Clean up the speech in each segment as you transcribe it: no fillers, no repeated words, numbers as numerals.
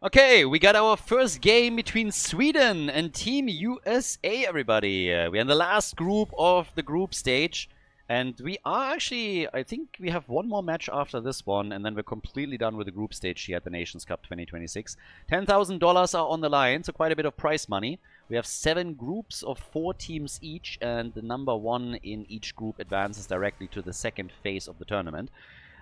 Okay, we got our first game between Sweden and Team USA, everybody. We're in the last group of the group stage. And we are actually, I think we have one more match after this one, and then we're completely done with the group stage here at the Nations Cup 2026. $10,000 are on the line, so quite a bit of prize money. We have 7 groups of 4 teams each, and the number 1 in each group advances directly to the second phase of the tournament.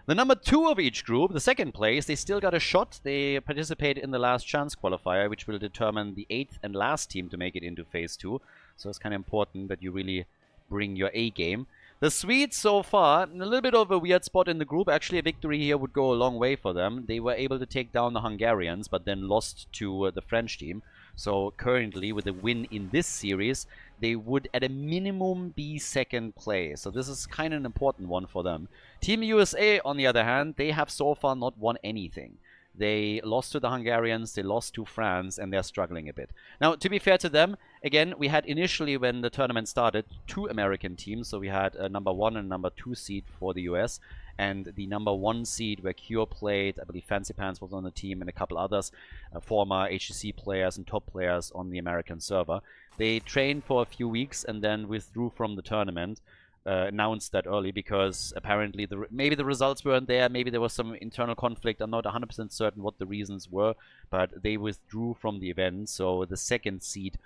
The number 2 of each group, the second place, they still got a shot. They participate in the last chance qualifier, which will determine the 8th and last team to make it into phase 2. So it's kind of important that you really bring your A game. The Swedes so far, in a little bit of a weird spot in the group. Actually, a victory here would go a long way for them. They were able to take down the Hungarians, but then lost to the French team. So currently, with a win in this series, they would at a minimum be second place. So this is kind of an important one for them. Team USA, on the other hand, they have so far not won anything. They lost to the Hungarians, they lost to France, and they're struggling a bit. Now, to be fair to them, again, we had initially, when the tournament started, 2 American teams. So we had a number 1 and number 2 seed for the US. And the number 1 seed where Cure played, I believe Fancy Pants was on the team, and a couple others, former HGC players and top players on the American server. They trained for a few weeks and then withdrew from the tournament. Announced that early because apparently maybe the results weren't there, maybe there was some internal conflict. I'm not 100% certain what the reasons were, but they withdrew from the event, so the second seed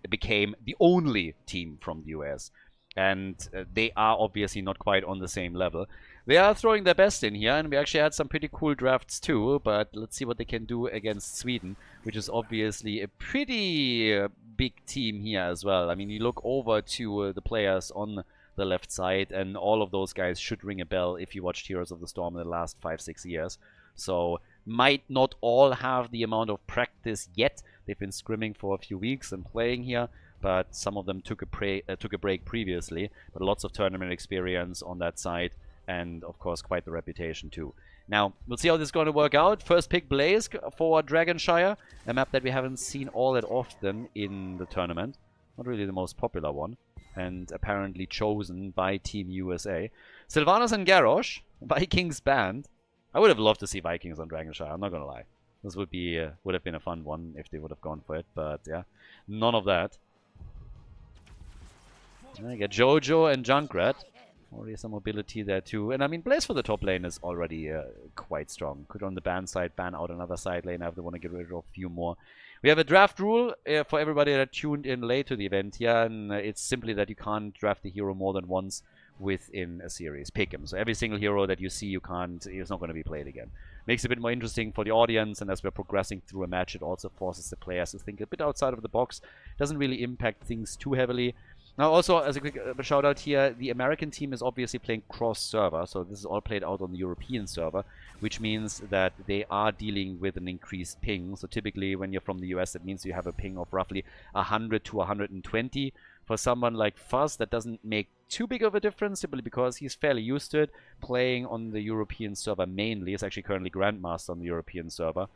became the only team from the US. And they are obviously not quite on the same level. They are throwing their best in here, and we actually had some pretty cool drafts too, but let's see what they can do against Sweden, which is obviously a pretty big team here as well. I mean, you look over to the players on the left side, and all of those guys should ring a bell if you watched Heroes of the Storm in the last 5-6 years. So might not all have the amount of practice yet. They've been scrimming for a few weeks and playing here, but some of them took a break previously. But lots of tournament experience on that side, and of course quite the reputation too. Now, we'll see how this is going to work out. First pick Blaze for Dragonshire, a map that we haven't seen all that often in the tournament. Not really the most popular one, and apparently chosen by Team USA. Sylvanas and Garrosh, Vikings banned. I would have loved to see Vikings on Dragonshire, I'm not gonna lie. This would have been a fun one if they would have gone for it, but yeah, none of that. I get Jojo and Junkrat. Already some mobility there too. And I mean, Blaze for the top lane is already quite strong. Could on the ban side ban out another side lane if they want to get rid of a few more. We have a draft rule for everybody that tuned in late to the event here, and it's simply that you can't draft the hero more than once within a series. Pick him. So every single hero that you see, he's not going to be played again. Makes it a bit more interesting for the audience, and as we're progressing through a match, it also forces the players to think a bit outside of the box. Doesn't really impact things too heavily. Now, also, as a quick shout out here, the American team is obviously playing cross-server, so this is all played out on the European server, which means that they are dealing with an increased ping. So typically, when you're from the US, that means you have a ping of roughly 100 to 120. For someone like Fuzz, that doesn't make too big of a difference, simply because he's fairly used to it, playing on the European server mainly. He's actually currently Grandmaster on the European server.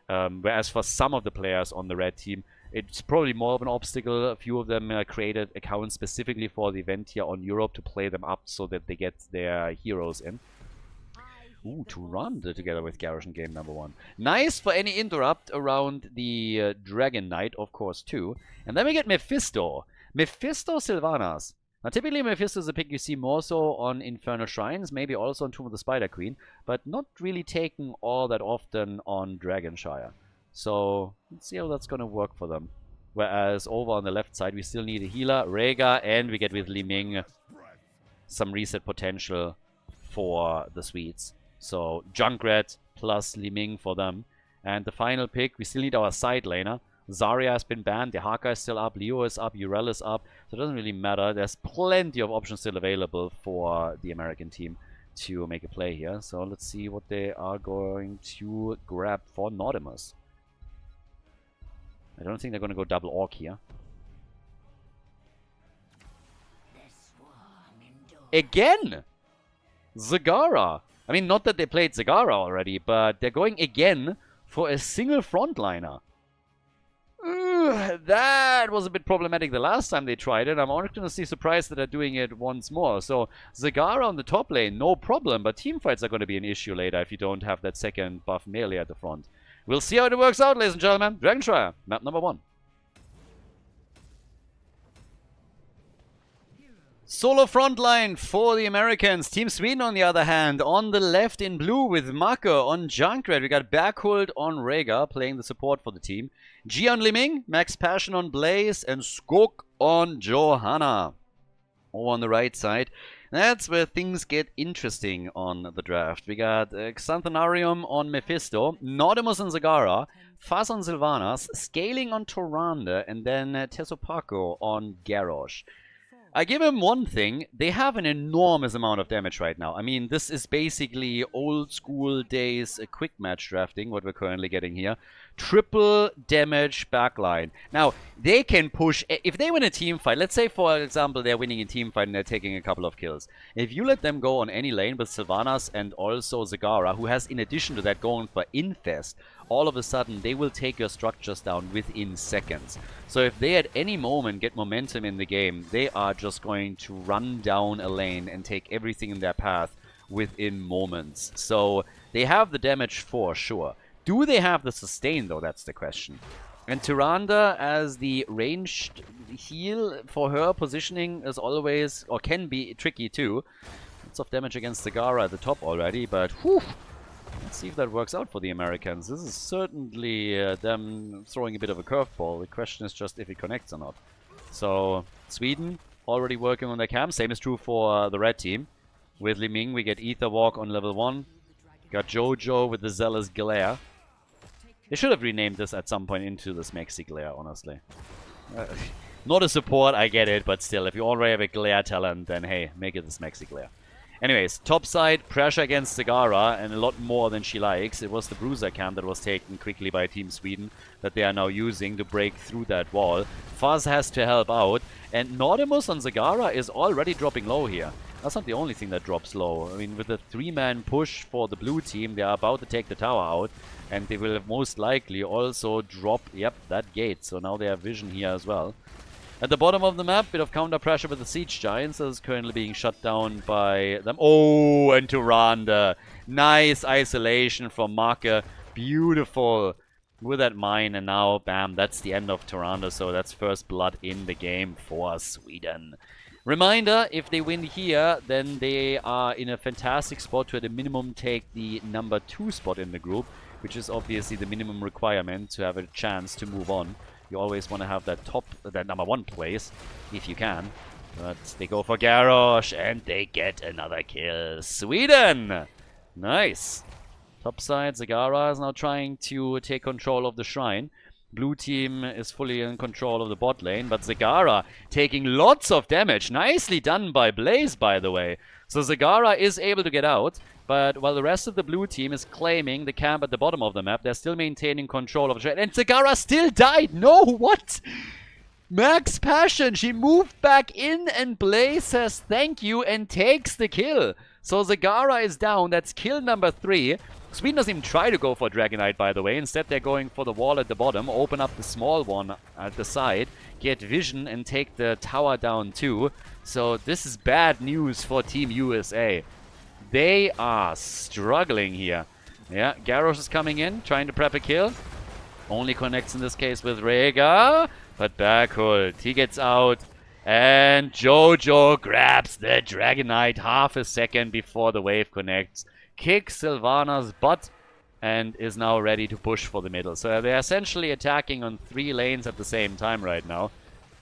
Whereas for some of the players on the red team, it's probably more of an obstacle. A few of them created accounts specifically for the event here on Europe to play them up so that they get their heroes in. Ooh, to run together with Garrosh in game number 1. Nice for any interrupt around the Dragon Knight, of course, too. And then we get Mephisto. Mephisto Sylvanas. Now, typically Mephisto is a pick you see more so on Infernal Shrines, maybe also on Tomb of the Spider Queen, but not really taken all that often on Dragonshire. So, let's see how that's going to work for them. Whereas over on the left side, we still need a healer, Rhaegar, and we get with Li Ming some reset potential for the Swedes. So, Junkrat plus Li Ming for them. And the final pick, we still need our side laner. Zarya has been banned, Dehaka is still up, Leo is up, Urel is up, so it doesn't really matter. There's plenty of options still available for the American team to make a play here. So let's see what they are going to grab for Nautimus. I don't think they're going to go double orc here. Again! Zagara! I mean, not that they played Zagara already, but they're going again for a single frontliner. That was a bit problematic the last time they tried it. I'm honestly surprised that they're doing it once more. So, Zagara on the top lane, no problem, but teamfights are going to be an issue later if you don't have that second buff melee at the front. We'll see how it works out, ladies and gentlemen. Dragon Shire, map number 1. Solo frontline for the Americans. Team Sweden, on the other hand, on the left in blue with Maka on Junkrat. We got Berghold on Rega playing the support for the team. G on Liming, Max Passion on Blaze, and Skok on Johanna. Over on the right side. That's where things get interesting on the draft. We got Xanthanarium on Mephisto, Naudemus on Zagara, Faz on Sylvanas, Scaling on Toranda, and then Tesopako on Garrosh. I give him one thing, they have an enormous amount of damage right now. I mean, this is basically old school days quick match drafting, what we're currently getting here. Triple damage backline. Now, they can push, if they win a team fight, let's say for example they're winning a team fight and they're taking a couple of kills. If you let them go on any lane with Sylvanas and also Zagara, who has in addition to that going for Infest, all of a sudden they will take your structures down within seconds. So if they at any moment get momentum in the game, they are just going to run down a lane and take everything in their path within moments. So they have the damage for sure. Do they have the sustain though? That's the question. And Tyrande as the ranged heal for her positioning is always, or can be, tricky too. Lots of damage against Zagara at the top already, but whew, let's see if that works out for the Americans. This is certainly them throwing a bit of a curveball. The question is just if it connects or not. So Sweden already working on their camp. Same is true for the red team. With Liming we get Ether Walk on level 1. Got Jojo with the Zealous Glare. They should have renamed this at some point into the Smexy Glare, honestly. Not a support, I get it, but still, if you already have a Glare talent, then hey, make it the Smexy Glare. Anyways, top side, pressure against Zagara, and a lot more than she likes. It was the Bruiser camp that was taken quickly by Team Sweden that they are now using to break through that wall. Faz has to help out, and Naudemus on Zagara is already dropping low here. That's not the only thing that drops low. I mean, with the 3-man push for the blue team, they are about to take the tower out, and they will most likely also drop, yep, that gate. So now they have vision here as well. At the bottom of the map, bit of counter pressure with the Siege Giants that is currently being shut down by them. Oh, and Tyrande. Nice isolation from Marke. Beautiful with that mine, and now, bam, that's the end of Tyrande. So that's first blood in the game for Sweden. Reminder, if they win here, then they are in a fantastic spot to at a minimum take the number 2 spot in the group, which is obviously the minimum requirement to have a chance to move on. You always want to have that number 1 place, if you can. But they go for Garrosh, and they get another kill. Sweden! Nice. Top side, Zagara is now trying to take control of the shrine. Blue team is fully in control of the bot lane, but Zagara taking lots of damage. Nicely done by Blaze, by the way. So Zagara is able to get out, but while the rest of the blue team is claiming the camp at the bottom of the map, they're still maintaining control of the trade. And Zagara still died! No, what? Max Passion, she moved back in and Blaze says thank you and takes the kill. So Zagara is down, that's kill number 3. Sweden doesn't even try to go for Dragonite, by the way. Instead, they're going for the wall at the bottom, open up the small one at the side, get vision, and take the tower down too. So this is bad news for Team USA. They are struggling here. Yeah, Garrosh is coming in, trying to prep a kill. Only connects in this case with Rega, but Berghold, he gets out. And Jojo grabs the Dragonite half a second before the wave connects. Kicks Sylvana's butt and is now ready to push for the middle. So they're essentially attacking on 3 lanes at the same time right now.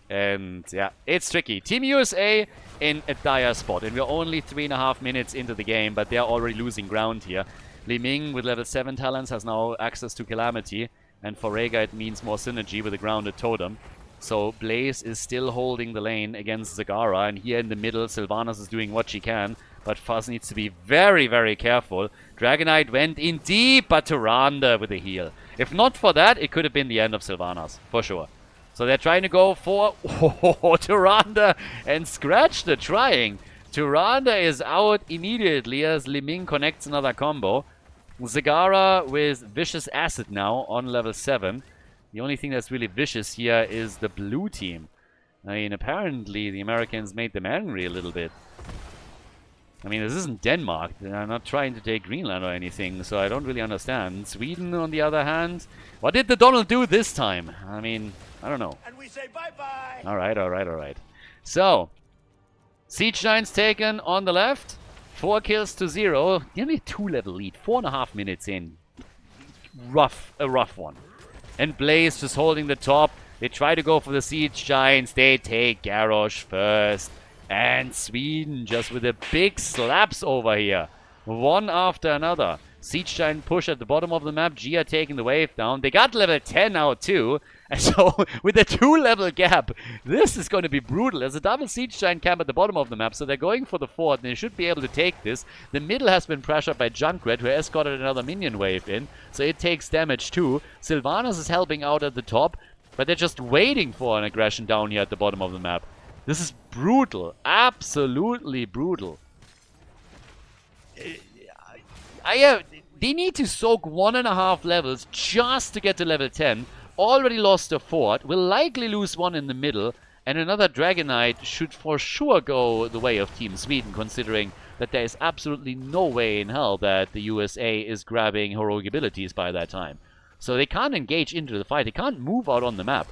And yeah, it's tricky. Team USA in a dire spot. And we're only 3.5 minutes into the game, but they're already losing ground here. Li Ming with level 7 talents has now access to Calamity. And for Rega it means more synergy with a grounded totem. So Blaze is still holding the lane against Zagara. And here in the middle, Sylvanas is doing what she can. But Faz needs to be very, very careful. Dragonite went in deep, but Tyrande with a heal. If not for that, it could have been the end of Sylvanas, for sure. So they're trying to go for Tyrande and Scratch the trying. Tyrande is out immediately as Li Ming connects another combo. Zagara with Vicious Acid now on level 7. The only thing that's really vicious here is the blue team. I mean, apparently the Americans made them angry a little bit. I mean, this isn't Denmark. They're not trying to take Greenland or anything, so I don't really understand. Sweden, on the other hand, what did the Donald do this time? I mean, I don't know. And we say bye-bye. All right. So, Siege Giants taken on the left. 4 kills to 0. Nearly a 2-level lead. 4.5 minutes in. A rough one. And Blaze just holding the top. They try to go for the Siege Giants. They take Garrosh first. And Sweden just with the big slaps over here. One after another. Siege Giant push at the bottom of the map. Gia taking the wave down. They got level 10 now too. And so with a 2-level gap, this is going to be brutal. There's a double Siege Giant camp at the bottom of the map. So they're going for the fort. And they should be able to take this. The middle has been pressured by Junkrat, who escorted another minion wave in. So it takes damage too. Sylvanas is helping out at the top. But they're just waiting for an aggression down here at the bottom of the map. This is brutal. Absolutely brutal. They need to soak 1.5 levels just to get to level 10. Already lost a fort. Will likely lose one in the middle. And another Dragonite should for sure go the way of Team Sweden, considering that there is absolutely no way in hell that the USA is grabbing heroic abilities by that time. So they can't engage into the fight. They can't move out on the map.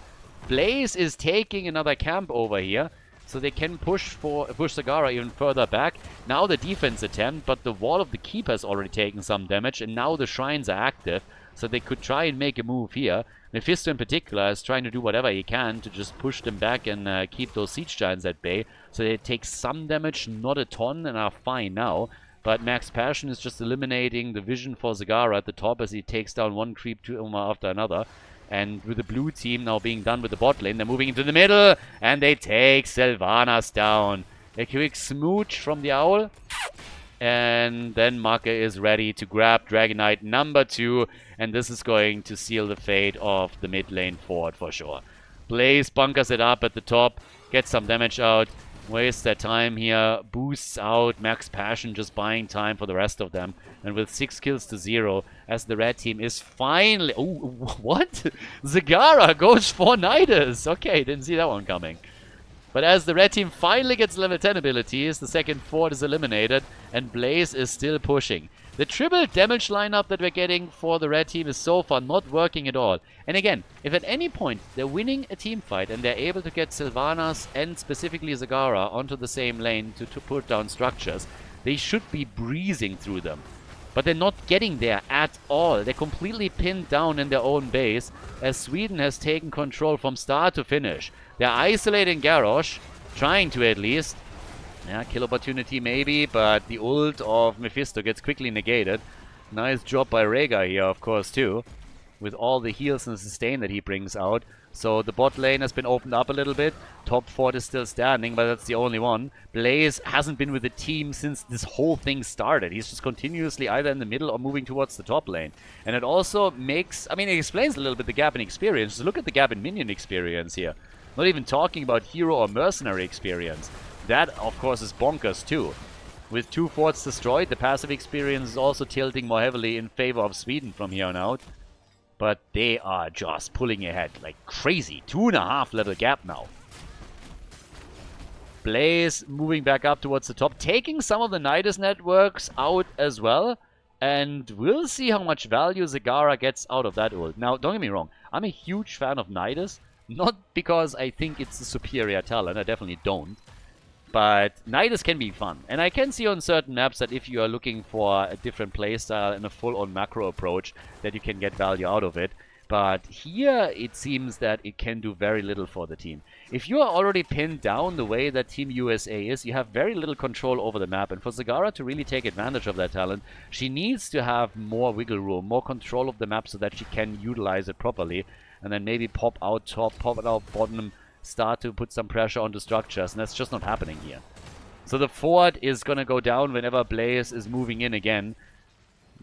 Blaze is taking another camp over here. So they can push Zagara even further back. Now the defense attempt, but the wall of the keep has already taken some damage, and now the shrines are active, so they could try and make a move here. Mephisto in particular is trying to do whatever he can to just push them back and keep those Siege Giants at bay. So they take some damage, not a ton, and are fine now. But Max Passion is just eliminating the vision for Zagara at the top as he takes down one creep after another. And with the blue team now being done with the bot lane, they're moving into the middle, and they take Sylvanas down. A quick smooch from the Owl, and then Maka is ready to grab Dragonite number 2, and this is going to seal the fate of the mid lane fort for sure. Blaze bunkers it up at the top, gets some damage out, wastes their time here, boosts out, Max Passion just buying time for the rest of them. And with 6 kills to 0, as the red team is finally... Oh, what? Zagara goes for Nidus. Okay, didn't see that one coming. But as the red team finally gets level 10 abilities, the second fort is eliminated, and Blaze is still pushing. The triple damage lineup that we're getting for the red team is so far not working at all. And again, if at any point they're winning a team fight and they're able to get Sylvanas and specifically Zagara onto the same lane to put down structures, they should be breezing through them. But they're not getting there at all. They're completely pinned down in their own base as Sweden has taken control from start to finish. They're isolating Garrosh, trying to at least. Yeah, kill opportunity maybe, but the ult of Mephisto gets quickly negated. Nice job by Rhaegar here, of course, too, with all the heals and sustain that he brings out. So the bot lane has been opened up a little bit. Top fort is still standing, but that's the only one. Blaze hasn't been with the team since this whole thing started. He's just continuously either in the middle or moving towards the top lane. And it also makes... I mean, it explains a little bit the gap in experience. Just look at the gap in minion experience here. Not even talking about hero or mercenary experience. That, of course, is bonkers too. With 2 forts destroyed, the passive experience is also tilting more heavily in favor of Sweden from here on out. But they are just pulling ahead like crazy. 2.5 level gap now. Blaze moving back up towards the top, taking some of the Nidus networks out as well. And we'll see how much value Zagara gets out of that ult. Now, don't get me wrong, I'm a huge fan of Nidus. Not because I think it's a superior talent, I definitely don't. But Nidus can be fun. And I can see on certain maps that if you are looking for a different playstyle and a full-on macro approach, that you can get value out of it. But here it seems that it can do very little for the team. If you are already pinned down the way that Team USA is, you have very little control over the map. And for Zagara to really take advantage of that talent, she needs to have more wiggle room, more control of the map so that she can utilize it properly. And then maybe pop out top, pop out bottom, start to put some pressure onto structures, and that's just not happening here. So the fort is going to go down whenever Blaze is moving in again,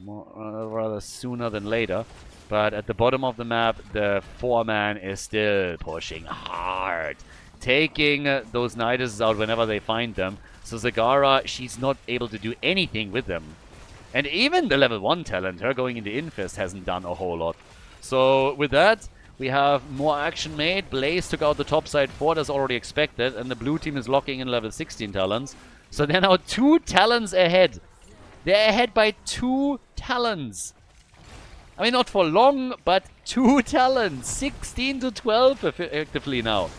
rather sooner than later. But at the bottom of the map, the 4-man is still pushing hard, taking those Niduses out whenever they find them. So Zagara, she's not able to do anything with them. And even the level 1 talent, her going into Infest, hasn't done a whole lot. So with that, we have more action made. Blaze took out the topside fort as already expected, and the blue team is locking in level 16 talents. So they're now 2 talents ahead. They're ahead by 2 talents. I mean, not for long, but 2 talents. 16 to 12 effectively now.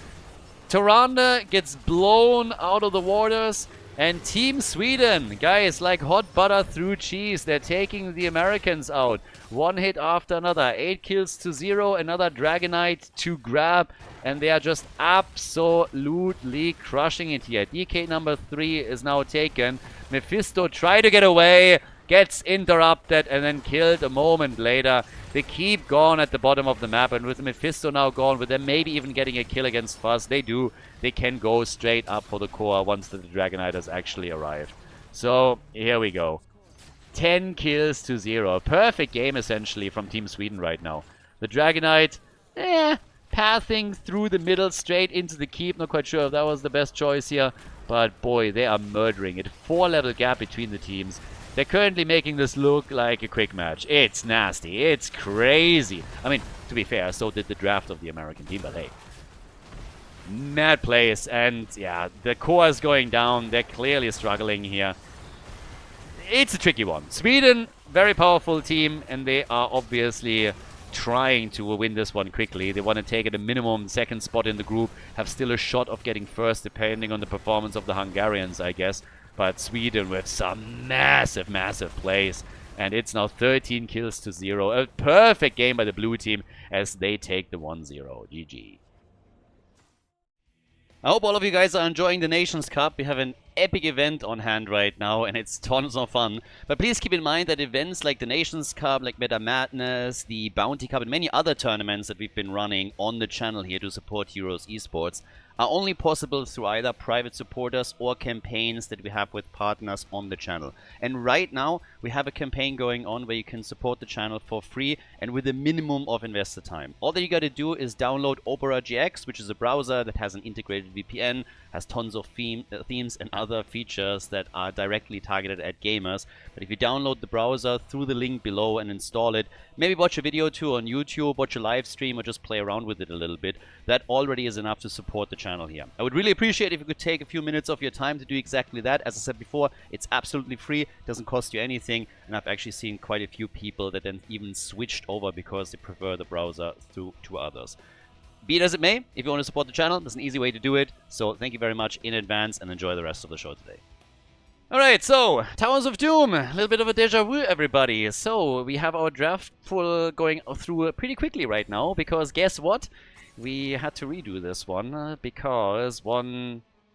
Toranda gets blown out of the waters. And Team Sweden, guys, like hot butter through cheese, they're taking the Americans out. 1 hit after another. 8 kills to 0. Another Dragonite to grab. And they are just absolutely crushing it here. DK number 3 is now taken. Mephisto tried to get away. Gets interrupted and then killed a moment later. They keep gone at the bottom of the map, and with Mephisto now gone, with them maybe even getting a kill against Fuzz, they can go straight up for the core once the Dragonite has actually arrived. So, here we go. 10 kills to 0. Perfect game, essentially, from Team Sweden right now. The Dragonite, pathing through the middle straight into the keep. Not quite sure if that was the best choice here, but boy, they are murdering it. 4-level gap between the teams. They're currently making this look like a quick match. It's nasty. It's crazy. I mean, to be fair, so did the draft of the American team, but hey. Mad plays, and yeah, the core is going down. They're clearly struggling here. It's a tricky one. Sweden, very powerful team, and they are obviously trying to win this one quickly. They want to take at a minimum 2nd spot in the group, have still a shot of getting 1st, depending on the performance of the Hungarians, I guess. But Sweden with some massive, massive plays. And it's now 13 kills to 0. A perfect game by the blue team as they take the 1-0. GG. I hope all of you guys are enjoying the Nations Cup. We have an epic event on hand right now, and it's tons of fun. But please keep in mind that events like the Nations Cup, like Meta Madness, the Bounty Cup, and many other tournaments that we've been running on the channel here to support Heroes Esports are only possible through either private supporters or campaigns that we have with partners on the channel. And right now, we have a campaign going on where you can support the channel for free and with a minimum of investor time. All that you gotta do is download Opera GX, which is a browser that has an integrated VPN, has tons of themes and other features that are directly targeted at gamers. But if you download the browser through the link below and install it, maybe watch a video or two on YouTube, watch a live stream, or just play around with it a little bit, that already is enough to support the channel here. I would really appreciate if you could take a few minutes of your time to do exactly that. As I said before, it's absolutely free, doesn't cost you anything, and I've actually seen quite a few people that then even switched over because they prefer the browser to others. Be it as it may, if you want to support the channel, there's an easy way to do it. So thank you very much in advance and enjoy the rest of the show today. Alright, so Towers of Doom, a little bit of a deja vu, everybody. So we have our draft pool going through pretty quickly right now, because guess what? We had to redo this one because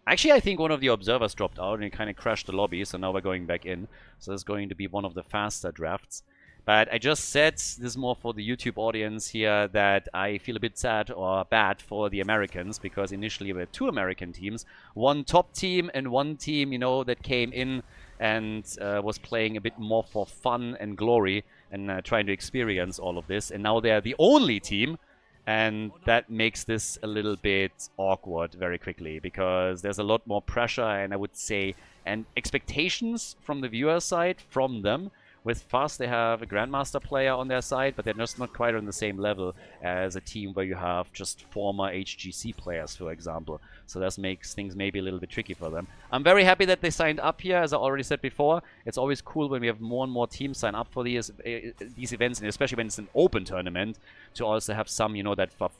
actually, I think one of the observers dropped out and it kind of crashed the lobby, so now we're going back in. So it's going to be one of the faster drafts. But I just said, this is more for the YouTube audience here, that I feel a bit sad or bad for the Americans, because initially we had 2 American teams, one top team and one team, you know, that came in and was playing a bit more for fun and glory and trying to experience all of this. And now they're the only team, and that makes this a little bit awkward very quickly, because there's a lot more pressure and I would say, and expectations from the viewer side from them. With Fuzz, they have a Grandmaster player on their side, but they're just not quite on the same level as a team where you have just former HGC players, for example. So that makes things maybe a little bit tricky for them. I'm very happy that they signed up here, as I already said before. It's always cool when we have more and more teams sign up for these events, and especially when it's an open tournament, to also have some, you know, that are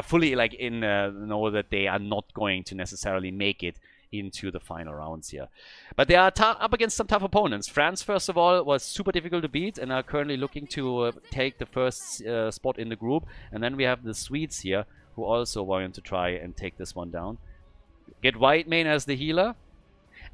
fully like in, know that they are not going to necessarily make it into the final rounds here. But they are up against some tough opponents. France, first of all, was super difficult to beat and are currently looking to take the first spot in the group. And then we have the Swedes here, who also want to try and take this one down. Get Whitemane as the healer.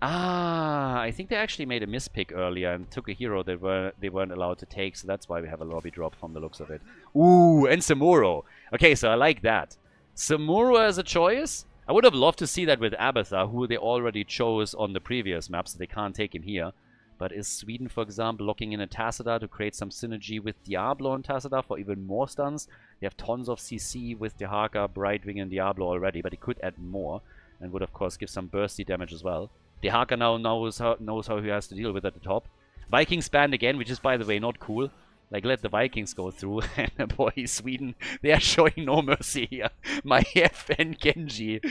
I think they actually made a mispick earlier and took a hero that they weren't allowed to take, so that's why we have a lobby drop from the looks of it. Ooh, and Samuro. Okay, so I like that. Samuro as a choice. I would have loved to see that with Abatha, who they already chose on the previous map, so they can't take him here. But is Sweden, for example, locking in a Tassadar to create some synergy with Diablo and Tassadar for even more stuns? They have tons of CC with Dehaka, Brightwing, and Diablo already, but he could add more, and would, of course, give some bursty damage as well. Dehaka now knows how he has to deal with at the top. Vikings banned again, which is, by the way, not cool. Like, let the Vikings go through. And boy, Sweden, they are showing no mercy here. Maiev and Genji.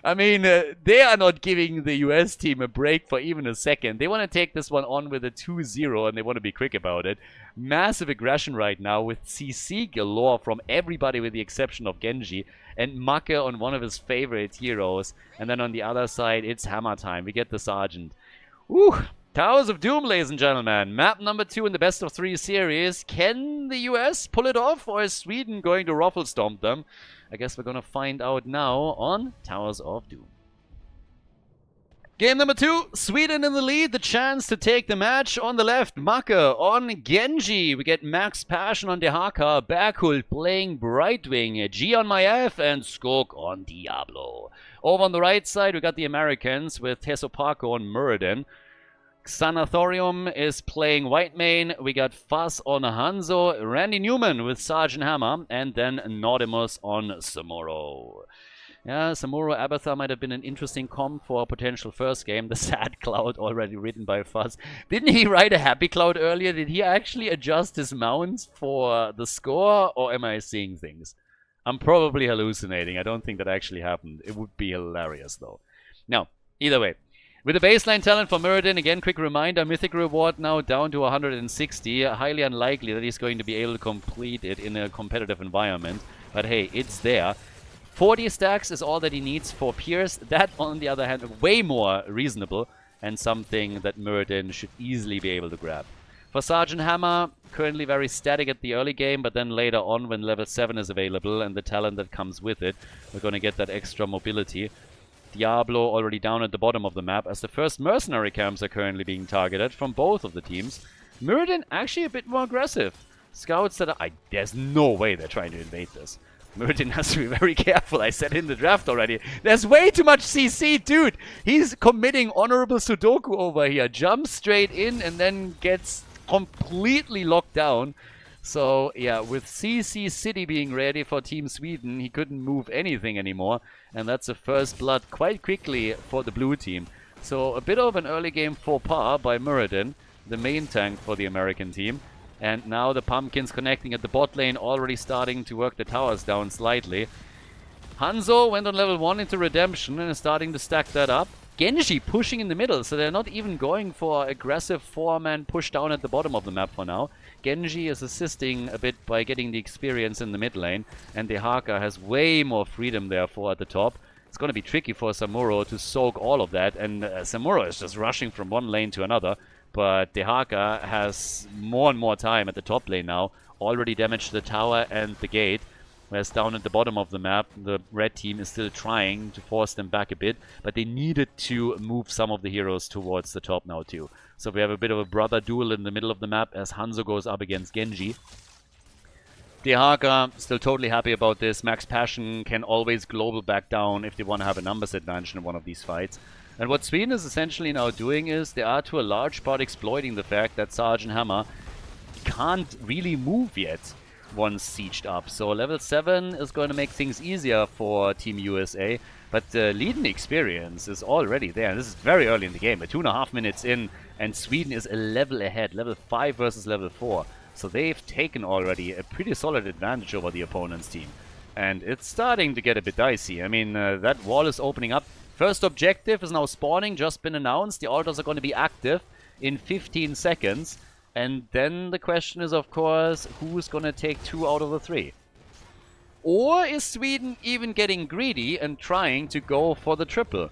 I mean, they are not giving the US team a break for even a second. They want to take this one on with a 2-0, and they want to be quick about it. Massive aggression right now with CC galore from everybody with the exception of Genji. And Make on one of his favorite heroes. And then on the other side, it's hammer time. We get the Sergeant. Woo! Towers of Doom, ladies and gentlemen. Map number 2 in the best of 3 series. Can the US pull it off, or is Sweden going to ruffle stomp them? I guess we're going to find out now on Towers of Doom. Game number 2, Sweden in the lead, the chance to take the match. On the left, Make on Genji. We get Max Passion on Dehaka, Berghult playing Brightwing, G on Maiev, and Skog on Diablo. Over on the right side, we got the Americans with Tesopako on Muradin. Xanathorium is playing Whitemane. We got Fuzz on Hanzo, Randy Newman with Sergeant Hammer, and then Naudimus on Samuro. Yeah, Samuro Abatha might have been an interesting comp for a potential first game. The sad cloud already written by Fuzz. Didn't he write a happy cloud earlier? Did he actually adjust his mounts for the score, or am I seeing things? I'm probably hallucinating. I don't think that actually happened. It would be hilarious though. Now, either way. With the baseline talent for Muradin, again, quick reminder, Mythic reward now down to 160. Highly unlikely that he's going to be able to complete it in a competitive environment. But hey, it's there. 40 stacks is all that he needs for Pierce. That, on the other hand, way more reasonable and something that Muradin should easily be able to grab. For Sergeant Hammer, currently very static at the early game, but then later on when level 7 is available and the talent that comes with it, we're going to get that extra mobility. Diablo already down at the bottom of the map as the first mercenary camps are currently being targeted from both of the teams. Muradin actually a bit more aggressive. Scouts that are... there's no way they're trying to invade this. Muradin has to be very careful. I said in the draft already. There's way too much CC, dude. He's committing honorable Sudoku over here. Jumps straight in and then gets completely locked down. So, yeah, with CC City being ready for Team Sweden, he couldn't move anything anymore. And that's a first blood quite quickly for the blue team. So, a bit of an early game faux pas by Muradin, the main tank for the American team. And now the Pumpkins connecting at the bot lane, already starting to work the towers down slightly. Hanzo went on level 1 into Redemption and is starting to stack that up. Genji pushing in the middle, so they're not even going for aggressive 4-man push down at the bottom of the map for now. Genji is assisting a bit by getting the experience in the mid lane, and Dehaka has way more freedom therefore at the top. It's going to be tricky for Samuro to soak all of that, and Samuro is just rushing from one lane to another, but Dehaka has more and more time at the top lane now, already damaged the tower and the gate. Whereas down at the bottom of the map, the red team is still trying to force them back a bit, but they needed to move some of the heroes towards the top now too. So we have a bit of a brother duel in the middle of the map as Hanzo goes up against Genji. Dehaka still totally happy about this. Max Passion can always global back down if they want to have a numbers advantage in one of these fights. And what Sweden is essentially now doing is they are to a large part exploiting the fact that Sergeant Hammer can't really move yet once sieged up. So level 7 is going to make things easier for Team USA, but the leading experience is already there. This is very early in the game, 2.5 minutes in, and Sweden is a level ahead, level 5 versus level 4. So they've taken already a pretty solid advantage over the opponent's team. And it's starting to get a bit dicey. I mean, that wall is opening up. First objective is now spawning, just been announced. The altars are going to be active in 15 seconds. And then the question is, of course, who's going to take 2 out of the 3? Or is Sweden even getting greedy and trying to go for the triple?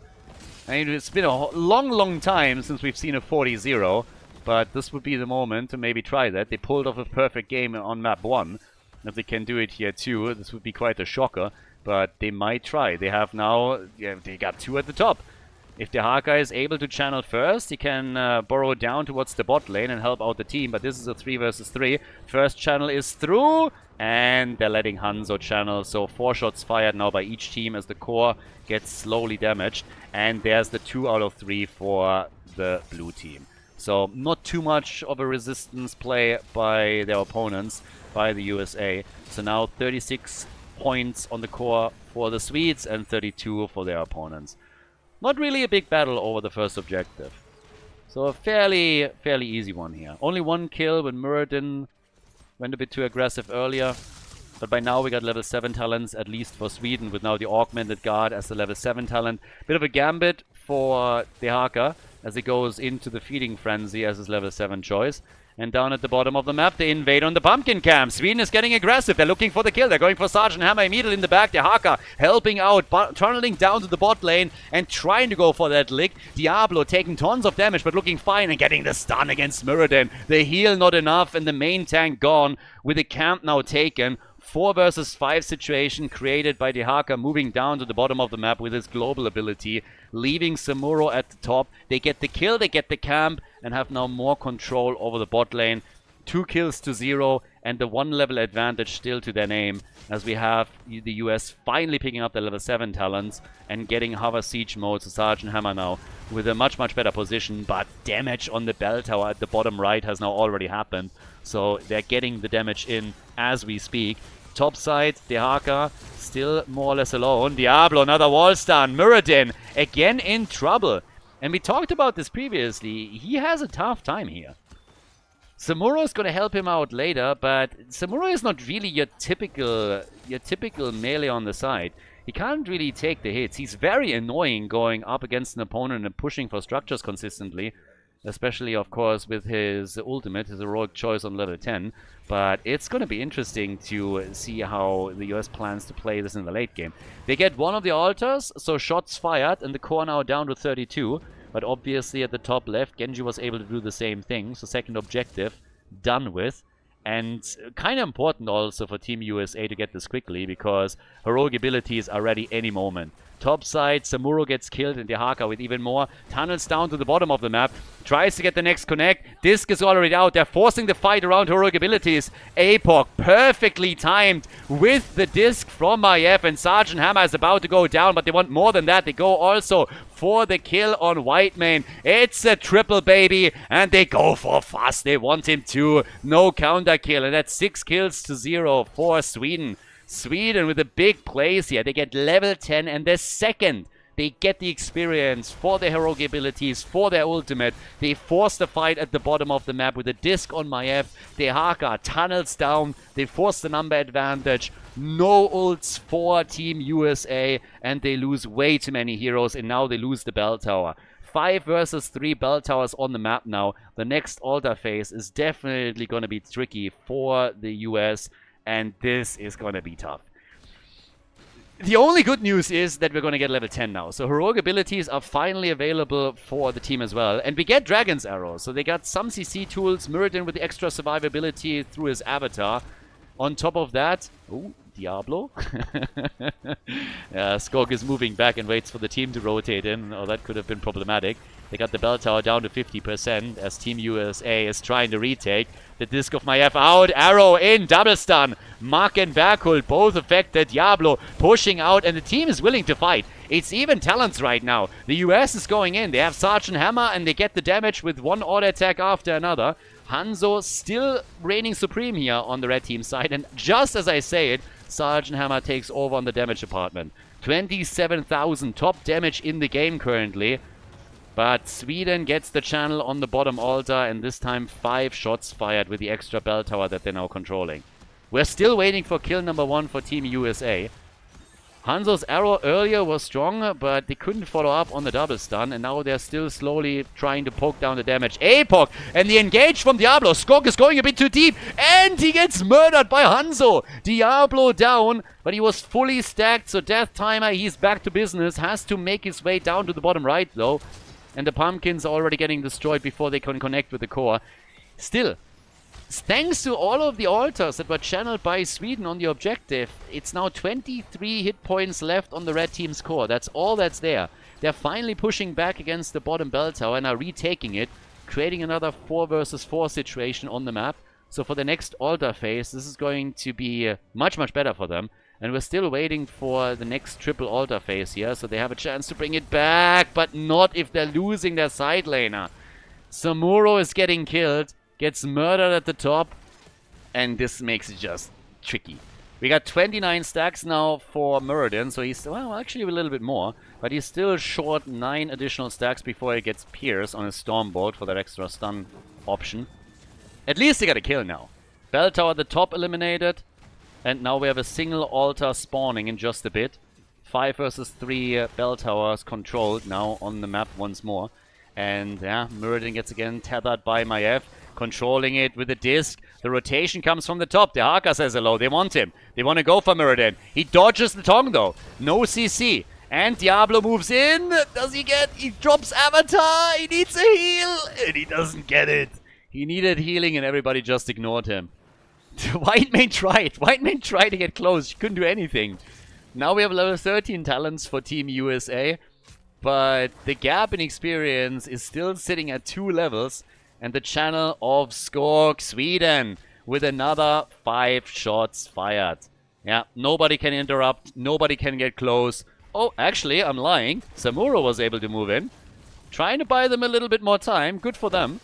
I mean, it's been a long time since we've seen a 40-0, but this would be the moment to maybe try that. They pulled off a perfect game on map 1. If they can do it here too, this would be quite a shocker, but they might try. They have now, yeah, they got 2 at the top. If Dehaka is able to channel first, he can burrow down towards the bot lane and help out the team. But this is a 3 versus 3. First channel is through, and they're letting Hanzo channel. So 4 shots fired now by each team as the core gets slowly damaged. And there's the 2 out of 3 for the blue team. So not too much of a resistance play by their opponents, by the USA. So now 36 points on the core for the Swedes and 32 for their opponents. Not really a big battle over the first objective. So a fairly easy one here. Only 1 kill when Muradin Went a bit too aggressive earlier. But by now we got level 7 talents, at least for Sweden, with now the Augmented Guard as the level 7 talent. Bit of a gambit for DeHaka as he goes into the Feeding Frenzy as his level 7 choice. And down at the bottom of the map, they invade on the pumpkin camp. Sweden is getting aggressive. They're looking for the kill. They're going for Sergeant Hammer immediately in the back. DeHaka helping out, tunneling down to the bot lane and trying to go for that lick. Diablo taking tons of damage, but looking fine and getting the stun against Muradin. The heal not enough, and the main tank gone with the camp now taken. 4 versus 5 situation created by DeHaka, moving down to the bottom of the map with his global ability, leaving Samuro at the top. They get the kill, they get the camp, and have now more control over the bot lane. 2 kills to 0, and the 1 level advantage still to their name, as we have the US finally picking up the level 7 talents and getting Hover Siege mode. So Sergeant Hammer now with a much better position, but damage on the bell tower at the bottom right has now already happened. So they're getting the damage in as we speak. Top side, DeHaka still more or less alone. Diablo, another wall stun. Muradin again in trouble. And we talked about this previously. He has a tough time here. Samuro is going to help him out later, but Samuro is not really your typical melee on the side. He can't really take the hits. He's very annoying going up against an opponent and pushing for structures consistently. Especially, of course, with his ultimate, his heroic choice on level 10. But it's going to be interesting to see how the US plans to play this in the late game. They get one of the altars, so shots fired, and the core now down to 32. But obviously at the top left, Genji was able to do the same thing. So second objective done with. And kind of important also for Team USA to get this quickly, because heroic abilities are ready any moment. Top side, Samuro gets killed, and DeHaka with even more. Tunnels down to the bottom of the map. Tries to get the next connect. Disc is already out. They're forcing the fight around heroic abilities. Apoc perfectly timed with the disc from Maiev, and Sergeant Hammer is about to go down, but they want more than that. They go also for the kill on Whitemane. It's a triple, baby, and they go for fast. They want him to. No counter kill, and that's 6 kills to 0 for Sweden. Sweden with a big plays here. They get level 10, and the second they get the experience for their heroic abilities, for their ultimate, they force the fight at the bottom of the map with a disc on Maiev. DeHaka tunnels down. They force the number advantage. No ults for Team USA, and they lose way too many heroes, and now they lose the bell tower. 5 versus 3 bell towers on the map now. The next altar phase is definitely going to be tricky for the US, and this is going to be tough. The only good news is that we're going to get level 10 now. So heroic abilities are finally available for the team as well. And we get Dragon's Arrow. So they got some CC tools. Muradin with the extra survivability through his avatar. On top of that... Ooh, Diablo. Skog is moving back and waits for the team to rotate in. Oh, that could have been problematic. They got the bell tower down to 50% as Team USA is trying to retake. The disc of Maiev out, arrow in, double stun. Mark and Berkult both affected. Diablo pushing out, and the team is willing to fight. It's even talents right now. The US is going in. They have Sergeant Hammer, and they get the damage with one auto attack after another. Hanzo still reigning supreme here on the red team side, and just as I say it, Sergeant Hammer takes over on the damage department. 27,000 top damage in the game currently. But Sweden gets the channel on the bottom altar, and this time 5 shots fired with the extra bell tower that they're now controlling. We're still waiting for kill number 1 for Team USA. Hanzo's arrow earlier was strong, but they couldn't follow up on the double stun, and now they're still slowly trying to poke down the damage. Apoc and the engage from Diablo. Skog is going a bit too deep, and he gets murdered by Hanzo. Diablo down, but he was fully stacked, so Death Timer, he's back to business. Has to make his way down to the bottom right, though. And the pumpkins are already getting destroyed before they can connect with the core. Still, thanks to all of the altars that were channeled by Sweden on the objective, it's now 23 hit points left on the red team's core. That's all that's there. They're finally pushing back against the bottom bell tower and are retaking it, creating another 4 versus 4 situation on the map. So for the next altar phase, this is going to be much better for them. And we're still waiting for the next triple altar phase here, so they have a chance to bring it back, but not if they're losing their side laner. Samuro is getting killed, gets murdered at the top, and this makes it just tricky. We got 29 stacks now for Muradin, so he's, well, actually a little bit more, but he's still short 9 additional stacks before he gets Pierce on his Stormbolt for that extra stun option. At least they got a kill now. Bell tower at the top eliminated. And now we have a single altar spawning in just a bit. 5 versus 3 bell towers controlled now on the map once more. And yeah, Muradin gets again tethered by Maiev, controlling it with a disc. The rotation comes from the top. The Haka says hello. They want him. They want to go for Muradin. He dodges the Tong though. No CC. And Diablo moves in. Does he get? He drops Avatar. He needs a heal. And he doesn't get it. He needed healing and everybody just ignored him. Whitemane tried. Whitemane tried to get close. She couldn't do anything. Now we have level 13 talents for Team USA. But the gap in experience is still sitting at 2 levels. And the channel of Skork, Sweden, with another 5 shots fired. Yeah, nobody can interrupt. Nobody can get close. Oh, actually, I'm lying. Samuro was able to move in. Trying to buy them a little bit more time. Good for them.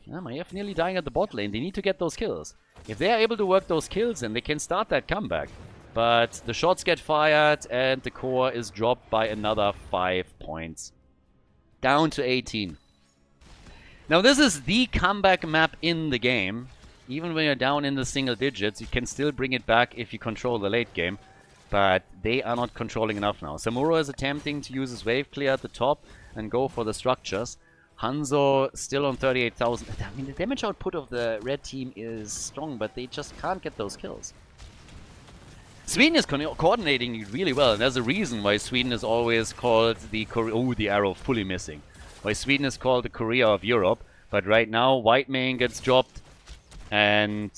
Yeah, Maiev nearly dying at the bot lane. They need to get those kills. If they are able to work those kills in, they can start that comeback. But the shots get fired and the core is dropped by another 5 points. Down to 18. Now this is the comeback map in the game. Even when you're down in the single digits, you can still bring it back if you control the late game. But they are not controlling enough now. Samuro is attempting to use his wave clear at the top and go for the structures. Hanzo still on 38,000. I mean, the damage output of the red team is strong, but they just can't get those kills. Sweden is coordinating really well, and there's a reason why Sweden is always called the the arrow fully missing. Why Sweden is called the Korea of Europe, but right now Whitemane gets dropped, and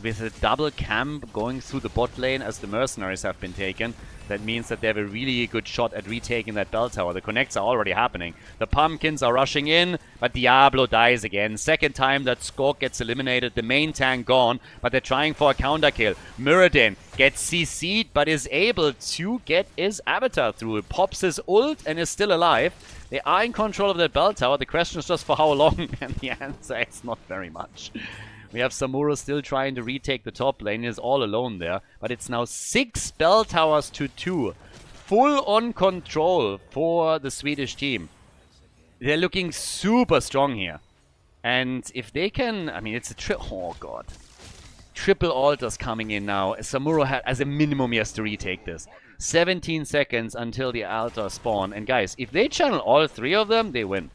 with a double camp going through the bot lane as the mercenaries have been taken, that means that they have a really good shot at retaking that bell tower. The connects are already happening. The pumpkins are rushing in, but Diablo dies again. Second time that Skork gets eliminated. The main tank gone, but they're trying for a counter kill. Muradin gets CC'd, but is able to get his avatar through. It pops his ult and is still alive. They are in control of that bell tower. The question is just for how long, and the answer is not very much. We have Samuro still trying to retake the top lane. He is all alone there. But it's now 6 bell towers to 2. Full on control for the Swedish team. They're looking super strong here. And if they can... I mean, it's a oh, God. Triple altars coming in now. Samuro, as a minimum, he has to retake this. 17 seconds until the altar spawn. And guys, if they channel all 3 of them, they win.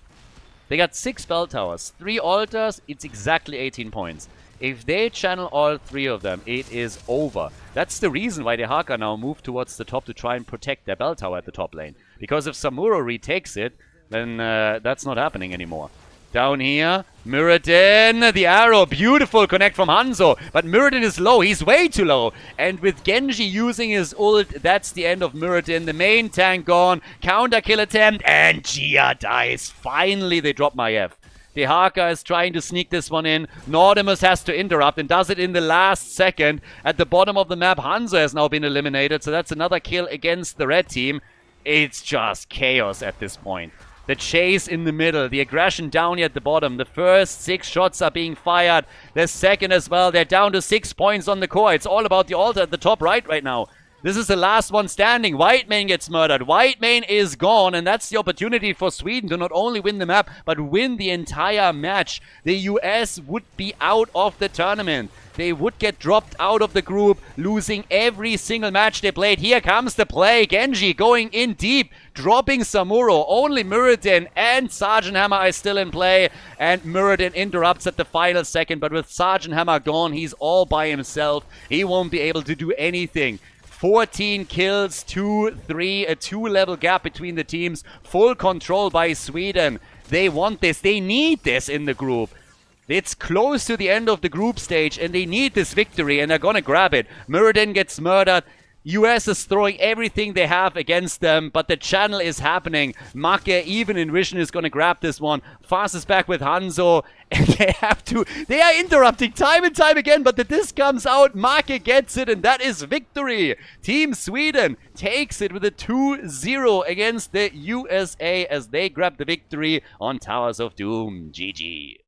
They got 6 bell towers, 3 altars, it's exactly 18 points. If they channel all 3 of them, it is over. That's the reason why the Haka now move towards the top to try and protect their bell tower at the top lane. Because if Samuro retakes it, then that's not happening anymore. Down here, Muradin, the arrow, beautiful connect from Hanzo. But Muradin is low, he's way too low. And with Genji using his ult, that's the end of Muradin. The main tank gone, counter kill attempt, and Gia dies. Finally, they drop Maiev. The Haka is trying to sneak this one in. Nordemus has to interrupt and does it in the last second. At the bottom of the map, Hanzo has now been eliminated. So that's another kill against the red team. It's just chaos at this point. The chase in the middle, the aggression down here at the bottom. The first 6 shots are being fired. The second as well. They're down to 6 points on the core. It's all about the altar at the top right now. This is the last one standing. Whitemane gets murdered. Whitemane is gone, and that's the opportunity for Sweden to not only win the map, but win the entire match. The US would be out of the tournament. They would get dropped out of the group, losing every single match they played. Here comes the play. Genji going in deep, dropping Samuro. Only Muradin and Sergeant Hammer are still in play. And Muradin interrupts at the final second. But with Sergeant Hammer gone, he's all by himself. He won't be able to do anything. 14 kills, 2-3, a 2-level gap between the teams. Full control by Sweden. They want this. They need this in the group. It's close to the end of the group stage, and they need this victory, and they're gonna grab it. Muradin gets murdered. US is throwing everything they have against them, but the channel is happening. Make, even in Vision, is gonna grab this one. Fast is back with Hanzo, and they are interrupting time and time again, but the disc comes out. Make gets it, and that is victory. Team Sweden takes it with a 2-0 against the USA as they grab the victory on Towers of Doom. GG.